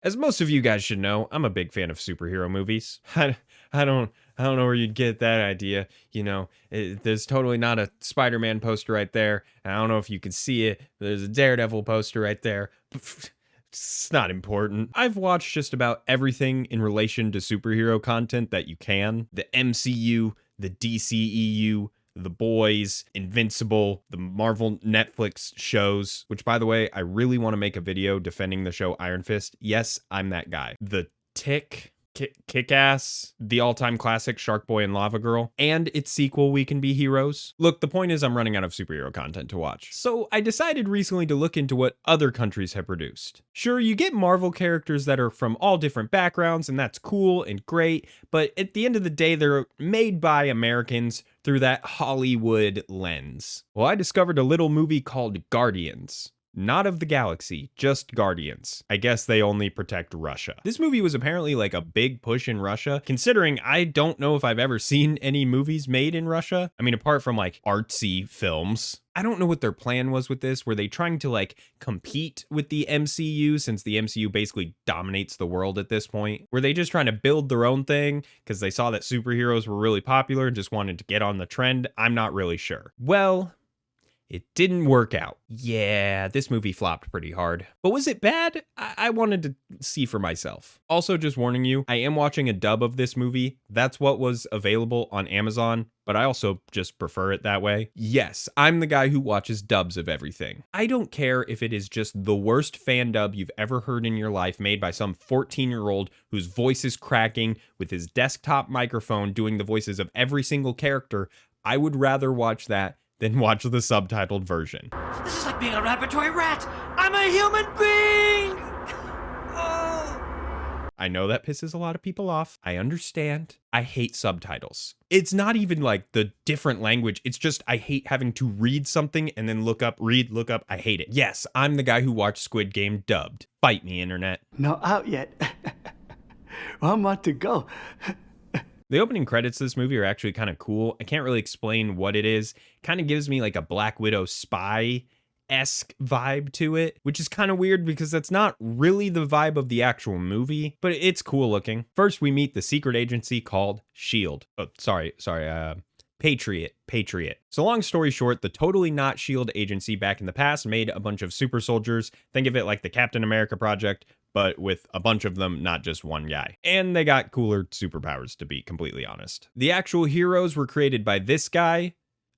As most of you guys should know, I'm a big fan of superhero movies. I don't I don't know where you'd get that idea. There's totally not a Spider-Man poster right there. I don't know if you can see it. There's a Daredevil poster right there. It's not important. I've watched just about everything in relation to superhero content that you can. The MCU, the DCEU, The Boys, Invincible, the Marvel Netflix shows, which by the way, I really want to make a video defending the show Iron Fist. Yes, I'm that guy. The Tick, Kick-Ass, the all-time classic Shark Boy and Lava Girl, and its sequel We Can Be Heroes. Look, the point is I'm running out of superhero content to watch. So I decided recently to look into what other countries have produced. Sure, you get Marvel characters that are from all different backgrounds, and that's cool and great, but at the end of the day, they're made by Americans through that Hollywood lens. Well, I discovered a little movie called Guardians. Not of the galaxy, just Guardians. I guess they only protect Russia. This movie was apparently like a big push in Russia, considering I don't know if I've ever seen any movies made in Russia. I mean, apart from like artsy films. I don't know what their plan was with this. Were they trying to like compete with the MCU since the MCU basically dominates the world at this point? Were they just trying to build their own thing because they saw that superheroes were really popular and just wanted to get on the trend? I'm not really sure. Well, it didn't work out. Yeah, this movie flopped pretty hard. But was it bad? I wanted to see for myself. Also, just warning you, I am watching a dub of this movie. That's what was available on Amazon, but I also just prefer it that way. Yes, I'm the guy who watches dubs of everything. I don't care if it is just the worst fan dub you've ever heard in your life made by some 14-year-old whose voice is cracking with his desktop microphone doing the voices of every single character. I would rather watch that than watch the subtitled version. This is like being a laboratory rat. I'm a human being. Oh. I know that pisses a lot of people off. I understand. I hate subtitles. It's not even like the different language. It's just I hate having to read something and then look up, read, look up. I hate it. Yes, I'm the guy who watched Squid Game dubbed. Fight me, internet. Not out yet. I'm about to go. The opening credits of this movie are actually kind of cool. I can't really explain what it is. It kind of gives me like a Black Widow spy-esque vibe to it, which is kind of weird because that's not really the vibe of the actual movie, but it's cool looking. First, we meet the secret agency called S.H.I.E.L.D. Oh, sorry. Patriot. So long story short, the totally not S.H.I.E.L.D. agency back in the past made a bunch of super soldiers. Think of it like the Captain America project, but with a bunch of them, not just one guy. And they got cooler superpowers, to be completely honest. The actual heroes were created by this guy,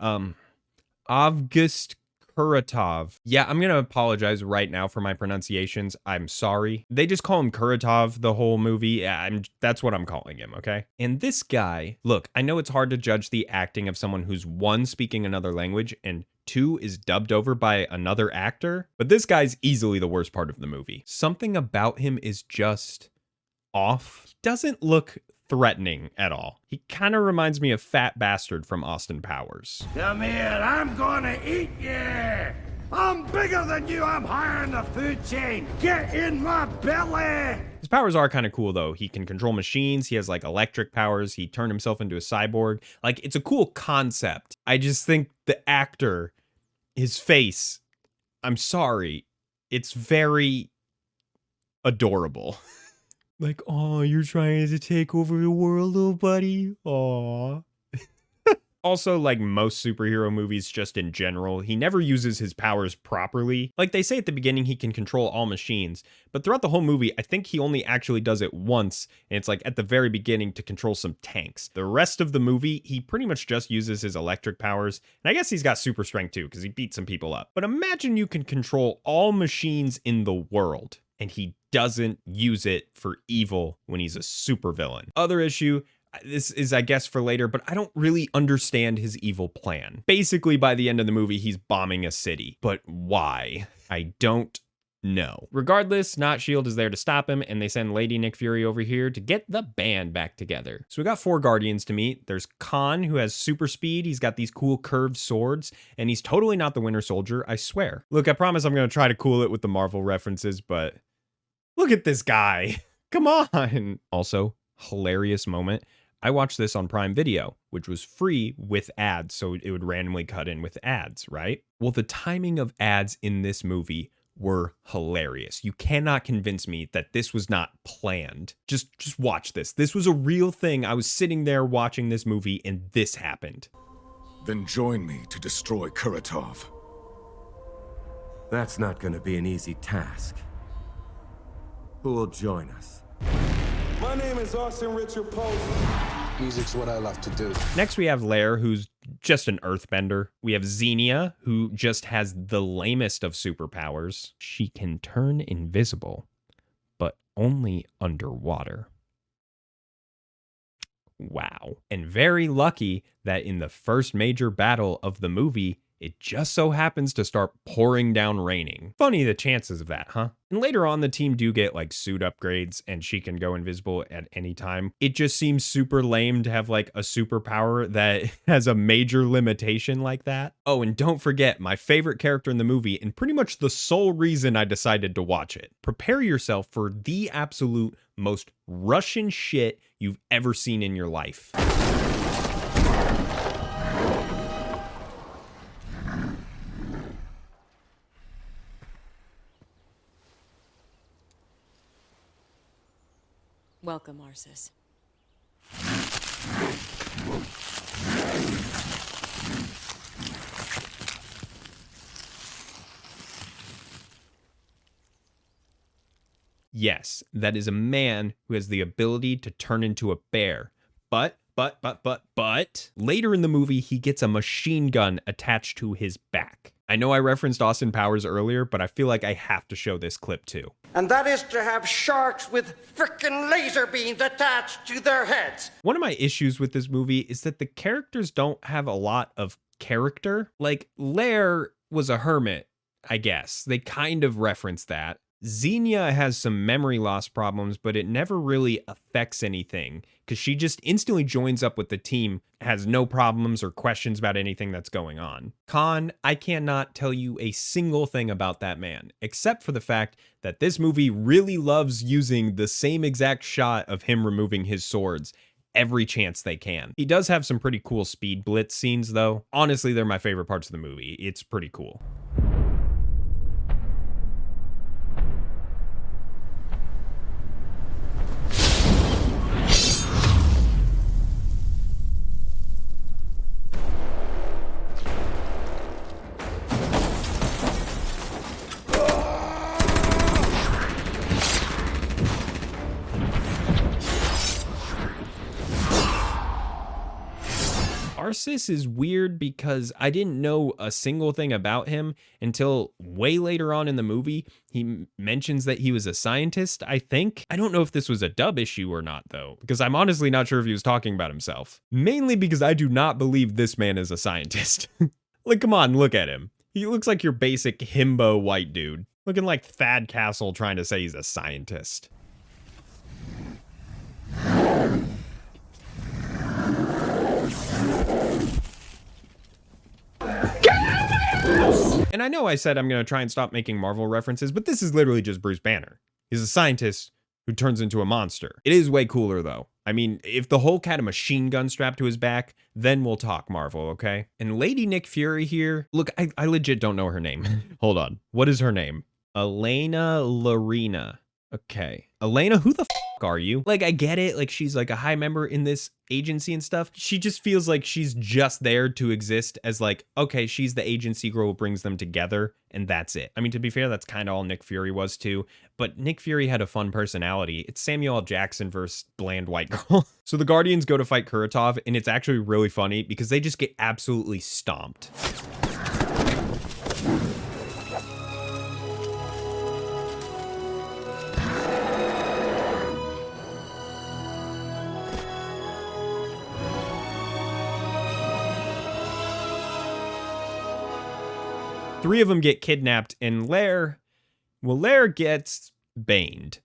Avgust Kuratov. Yeah, I'm gonna apologize right now for my pronunciations. I'm sorry. They just call him Kuratov the whole movie. Yeah, that's what I'm calling him, okay? And this guy, look, I know it's hard to judge the acting of someone who's one, speaking another language, and two, is dubbed over by another actor, but this guy's easily the worst part of the movie. Something about him is just off. He doesn't look threatening at all. He kind of reminds me of Fat Bastard from Austin Powers. Come here, I'm gonna eat you! I'm bigger than you, I'm higher in the food chain! Get in my belly! His powers are kind of cool though. He can control machines, he has like electric powers, he turned himself into a cyborg. Like, it's a cool concept. I just think the actor, his face, I'm sorry, it's very adorable. Like, oh, you're trying to take over the world, little buddy. Aw. Also, like most superhero movies just in general, he never uses his powers properly. Like they say at the beginning, he can control all machines, but throughout the whole movie, I think he only actually does it once, and it's like at the very beginning to control some tanks. The rest of the movie, he pretty much just uses his electric powers, and I guess he's got super strength too, because he beats some people up. But imagine you can control all machines in the world, and he doesn't use it for evil when he's a supervillain. Other issue, this is, I guess, for later, but I don't really understand his evil plan. Basically, by the end of the movie, he's bombing a city. But why? I don't know. Regardless, not S.H.I.E.L.D. is there to stop him, and they send Lady Nick Fury over here to get the band back together. So we got 4 Guardians to meet. There's Khan, who has super speed. He's got these cool curved swords, and he's totally not the Winter Soldier, I swear. Look, I promise I'm going to try to cool it with the Marvel references, but look at this guy. Come on. Also, hilarious moment. I watched this on Prime Video, which was free with ads, so it would randomly cut in with ads, right? Well, the timing of ads in this movie were hilarious. You cannot convince me that this was not planned. Just watch this. This was a real thing. I was sitting there watching this movie and this happened. Then join me to destroy Kuratov. That's not gonna be an easy task. Who will join us? My name is Austin Richard Post. Music's what I love to do. Next, we have Lair, who's just an earthbender. We have Xenia, who just has the lamest of superpowers. She can turn invisible, but only underwater. Wow. And very lucky that in the first major battle of the movie, it just so happens to start pouring down raining. Funny the chances of that, huh? And later on, the team do get like suit upgrades and she can go invisible at any time. It just seems super lame to have like a superpower that has a major limitation like that. Oh, and don't forget my favorite character in the movie and pretty much the sole reason I decided to watch it. Prepare yourself for the absolute most Russian shit you've ever seen in your life. Welcome, Arsis. Yes, that is a man who has the ability to turn into a bear. But, later in the movie, he gets a machine gun attached to his back. I know I referenced Austin Powers earlier, but I feel like I have to show this clip too. And that is to have sharks with frickin' laser beams attached to their heads. One of my issues with this movie is that the characters don't have a lot of character. Like, Lair was a hermit, I guess. They kind of reference that. Xenia has some memory loss problems, but it never really affects anything because she just instantly joins up with the team, has no problems or questions about anything that's going on. Khan, I cannot tell you a single thing about that man, except for the fact that this movie really loves using the same exact shot of him removing his swords every chance they can. He does have some pretty cool speed blitz scenes though. Honestly, they're my favorite parts of the movie. It's pretty cool. Arsis is weird because I didn't know a single thing about him until way later on in the movie. He mentions that he was a scientist, I think. I don't know if this was a dub issue or not, though, because I'm honestly not sure if he was talking about himself. Mainly because I do not believe this man is a scientist. Like, come on, look at him. He looks like your basic himbo white dude. Looking like Thad Castle trying to say he's a scientist. And I know I said I'm going to try and stop making Marvel references, but this is literally just Bruce Banner. He's a scientist who turns into a monster. It is way cooler, though. I mean, if the Hulk had a machine gun strapped to his back, then we'll talk Marvel, okay? And Lady Nick Fury here, look, I legit don't know her name. Hold on. What is her name? Elena Larina. Okay. Elena, who the f are you? Like, I get it. Like, she's like a high member in this agency and stuff. She just feels like she's just there to exist as like, okay, she's the agency girl who brings them together, and that's it. I mean, to be fair, that's kind of all Nick Fury was too, but Nick Fury had a fun personality. It's Samuel L. Jackson versus bland white girl. So the Guardians go to fight Kuratov, and it's actually really funny because they just get absolutely stomped. Three of them get kidnapped, and Lair gets baned.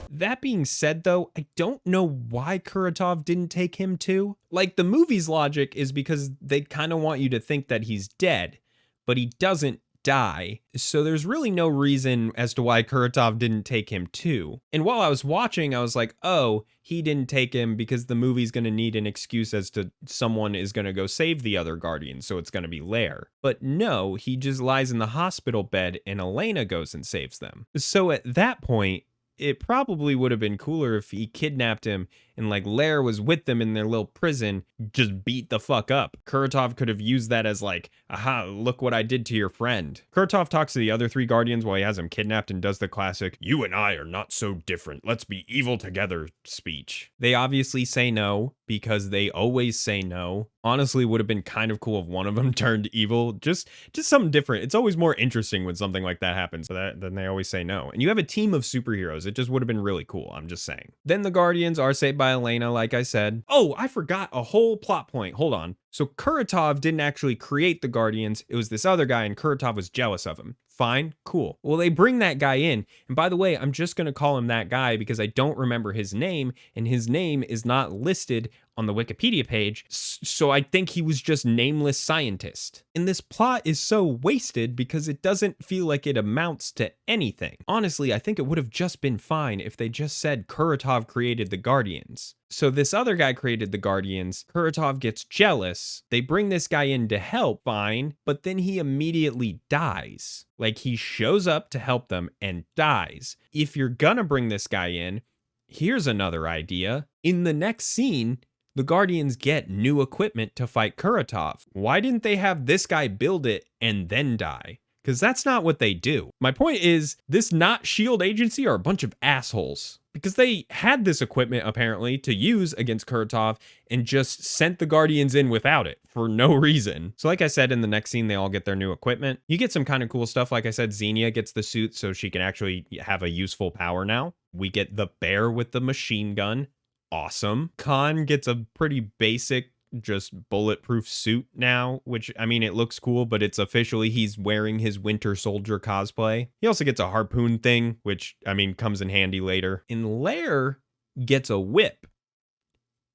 That being said, though, I don't know why Kuratov didn't take him too. Like, the movie's logic is because they kind of want you to think that he's dead, but he doesn't die. So there's really no reason as to why Kuratov didn't take him too. And while I was watching, I was like, oh, he didn't take him because the movie's going to need an excuse as to someone is going to go save the other Guardians, so it's going to be Lair. But no, he just lies in the hospital bed and Elena goes and saves them. So at that point, it probably would have been cooler if he kidnapped him and like Lair was with them in their little prison, just beat the fuck up. Kuratov could have used that as like, aha, look what I did to your friend. Kuratov talks to the other three Guardians while he has him kidnapped and does the classic, "You and I are not so different. Let's be evil together" speech. They obviously say no because they always say no. Honestly, would have been kind of cool if one of them turned evil. Just something different. It's always more interesting when something like that happens than they always say no. And you have a team of superheroes. It just would have been really cool. I'm just saying. Then the Guardians are saved by Elena, like I said. Oh, I forgot a whole plot point. Hold on. So Kuratov didn't actually create the Guardians. It was this other guy, and Kuratov was jealous of him. Fine, cool. Well, they bring that guy in. And by the way, I'm just going to call him that guy because I don't remember his name, and his name is not listed on the Wikipedia page. So I think he was just nameless scientist. And this plot is so wasted because it doesn't feel like it amounts to anything. Honestly, I think it would have just been fine if they just said Kuratov created the Guardians. So this other guy created the Guardians. Kuratov gets jealous. They bring this guy in to help, fine, but then he immediately dies. Like, he shows up to help them and dies. If you're gonna bring this guy in, here's another idea. In the next scene, the Guardians get new equipment to fight Kuratov. Why didn't they have this guy build it and then die? Because that's not what they do. My point is, this not S.H.I.E.L.D. agency are a bunch of assholes. Because they had this equipment, apparently, to use against Kuratov and just sent the Guardians in without it for no reason. So like I said, in the next scene, they all get their new equipment. You get some kind of cool stuff. Like I said, Xenia gets the suit so she can actually have a useful power now. We get the bear with the machine gun. Awesome. Khan gets a pretty basic, just bulletproof suit now, which, I mean, it looks cool, but it's officially he's wearing his Winter Soldier cosplay. He also gets a harpoon thing, which, I mean, comes in handy later. And Lair gets a whip.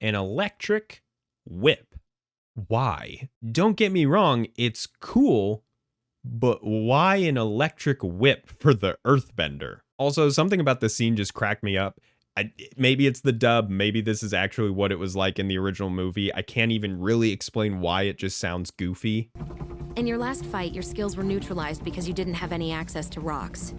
An electric whip. Why? Don't get me wrong, it's cool, but why an electric whip for the Earthbender? Also, something about this scene just cracked me up. Maybe it's the dub, maybe this is actually what it was like in the original movie. I can't even really explain why, it just sounds goofy. In your last fight, your skills were neutralized because you didn't have any access to rocks.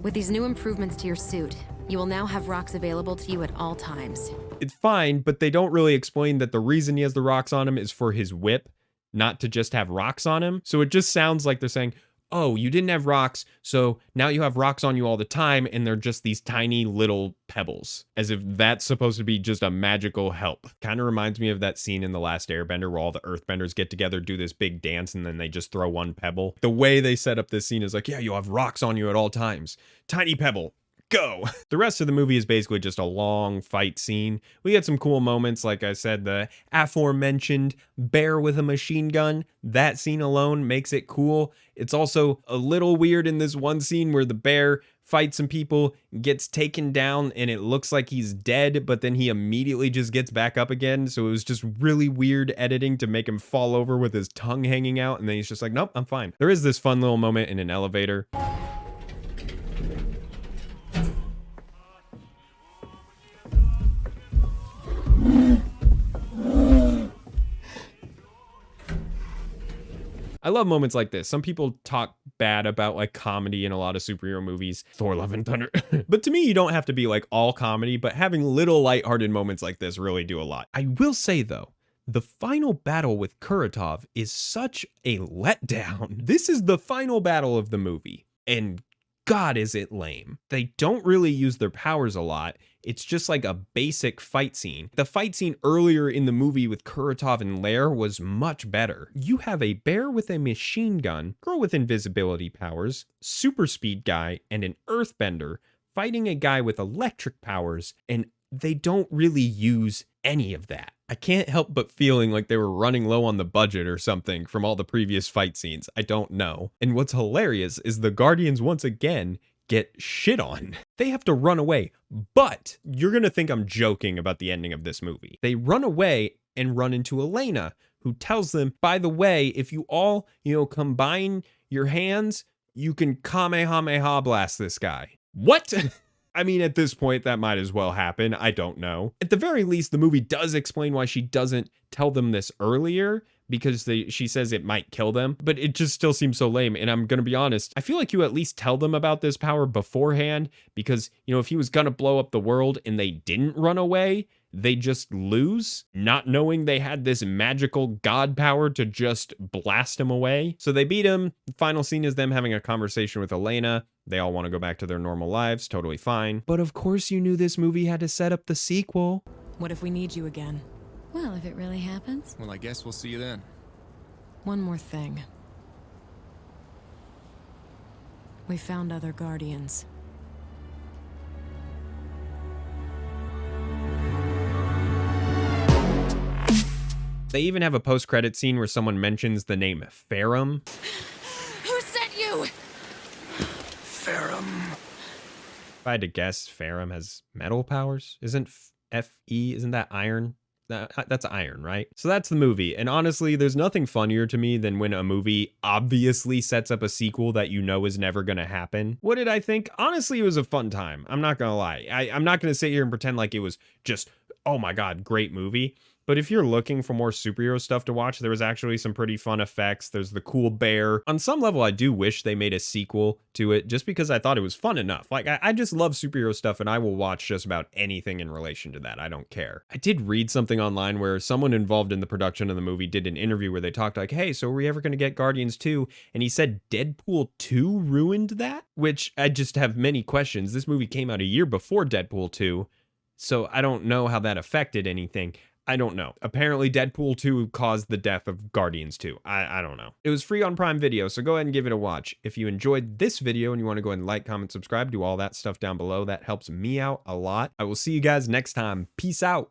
With these new improvements to your suit, you will now have rocks available to you at all times. It's fine, but they don't really explain that the reason he has the rocks on him is for his whip, not to just have rocks on him. So it just sounds like they're saying, oh, you didn't have rocks, so now you have rocks on you all the time, and they're just these tiny little pebbles, as if that's supposed to be just a magical help. Kind of reminds me of that scene in The Last Airbender where all the Earthbenders get together, do this big dance, and then they just throw one pebble. The way they set up this scene is like, yeah, you'll have rocks on you at all times. Tiny pebble. Go. The rest of the movie is basically just a long fight scene. We get some cool moments, like I said, the aforementioned bear with a machine gun. That scene alone makes it cool. It's also a little weird in this one scene where the bear fights some people, gets taken down, and it looks like he's dead, but then he immediately just gets back up again. So it was just really weird editing to make him fall over with his tongue hanging out, and then he's just like, nope, I'm fine. There is this fun little moment in an elevator. I love moments like this. Some people talk bad about like comedy in a lot of superhero movies. Thor, Love and Thunder. But to me, you don't have to be like all comedy, but having little lighthearted moments like this really do a lot. I will say though, the final battle with Kuratov is such a letdown. This is the final battle of the movie, and God, is it lame. They don't really use their powers a lot. It's just like a basic fight scene. The fight scene earlier in the movie with Kuratov and Lair was much better. You have a bear with a machine gun, girl with invisibility powers, super speed guy, and an earthbender fighting a guy with electric powers, and they don't really use any of that. I can't help but feeling like they were running low on the budget or something from all the previous fight scenes. I don't know. And what's hilarious is the Guardians once again get shit on. They have to run away, but you're gonna think I'm joking about the ending of this movie. They run away and run into Elena, who tells them, by the way, if you all, combine your hands, you can Kamehameha blast this guy. What? I mean, at this point, that might as well happen. I don't know. At the very least, the movie does explain why she doesn't tell them this earlier, because she says it might kill them, but it just still seems so lame. And I'm going to be honest, I feel like you at least tell them about this power beforehand, because, if he was going to blow up the world and they didn't run away, they just lose, not knowing they had this magical god power to just blast him away. So they beat him. The final scene is them having a conversation with Elena. They all want to go back to their normal lives, totally fine. But of course you knew this movie had to set up the sequel. What if we need you again? Well, if it really happens. Well, I guess we'll see you then. One more thing. We found other Guardians. They even have a post-credit scene where someone mentions the name Ferrum. Who sent you? Ferrum. If I had to guess, Ferrum has metal powers. Isn't Fe, isn't that iron? That's iron, right? So that's the movie. And honestly, there's nothing funnier to me than when a movie obviously sets up a sequel that you know is never going to happen. What did I think? Honestly, it was a fun time. I'm not going to lie. I'm not going to sit here and pretend like it was just, oh my God, great movie. But if you're looking for more superhero stuff to watch, there was actually some pretty fun effects. There's the cool bear. On some level, I do wish they made a sequel to it just because I thought it was fun enough. Like, I just love superhero stuff and I will watch just about anything in relation to that. I don't care. I did read something online where someone involved in the production of the movie did an interview where they talked like, hey, so are we ever going to get Guardians 2? And he said Deadpool 2 ruined that, which I just have many questions. This movie came out a year before Deadpool 2, so I don't know how that affected anything. I don't know. Apparently Deadpool 2 caused the death of Guardians 2. I don't know. It was free on Prime Video, so go ahead and give it a watch. If you enjoyed this video and you want to go ahead and like, comment, subscribe, do all that stuff down below. That helps me out a lot. I will see you guys next time. Peace out.